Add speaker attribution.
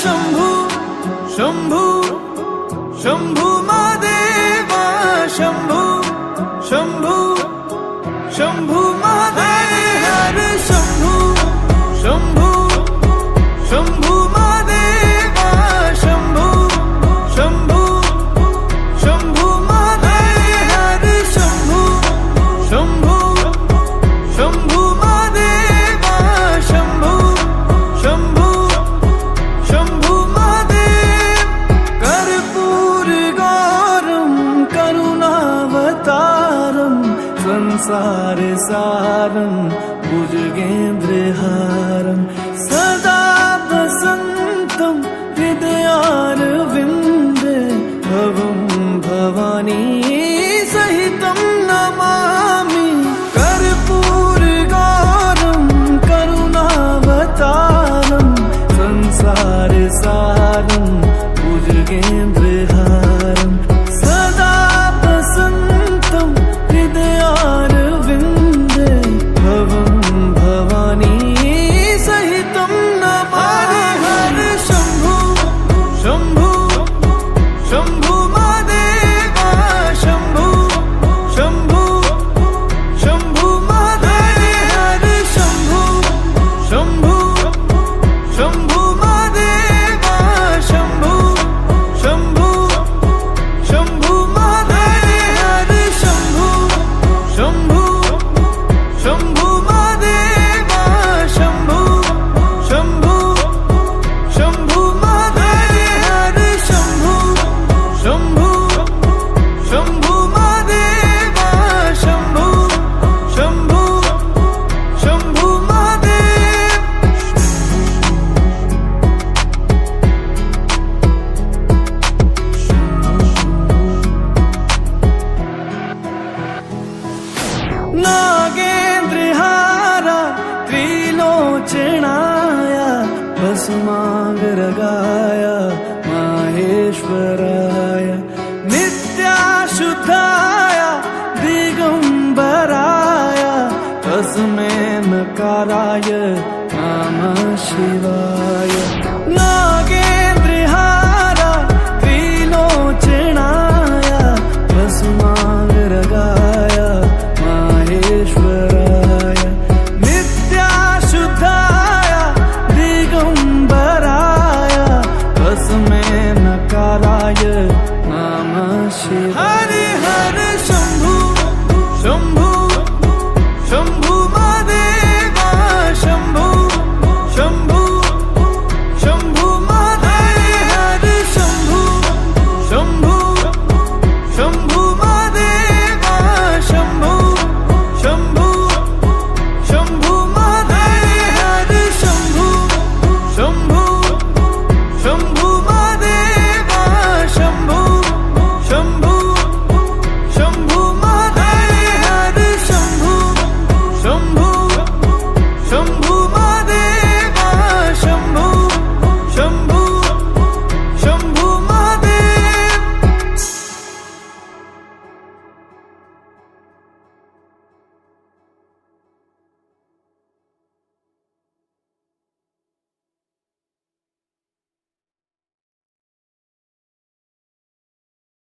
Speaker 1: शंभू शंभू शंभू महादेवा शंभू शंभू शंभू महादेव हर शंभू शंभू शंभू महादेवा शंभू शंभू शंभू महादेव हर शंभू शंभू शंभू महादेवा शंभू शंभू शंभू महादेव कर्पूर गौरम करुणावतारम संसार सारम भुजगेन्द्रहारम सदा वसन्तं हृदयारविन्दे भवं भवानी सहितं नमामि कर्पूर गौरम करुणावतारम संसार सारम भुजगेन्द्रहारम सदा वसन्तं हृदयारविन्दे भवं भवानी सहितं नमामि हर शंभू शंभू शंभू महादेवा शंभू शंभू शंभू महादेव हर शंभू शंभू शंभू महादेवा शंभू शंभू शंभू महादेव हर शंभू शंभू शंभू महादेवा शंभू शंभू शंभू महादेव हर शंभू शंभू शंभू महादेवा शंभू शंभू शंभू महादेव नागेन्द्रहारा त्रिलोचनाय भस्मांगरागाय माहेश्वराय नित्याशुद्धाय दिगंबराय तस्मै नकाराय नमः शिवाय नागे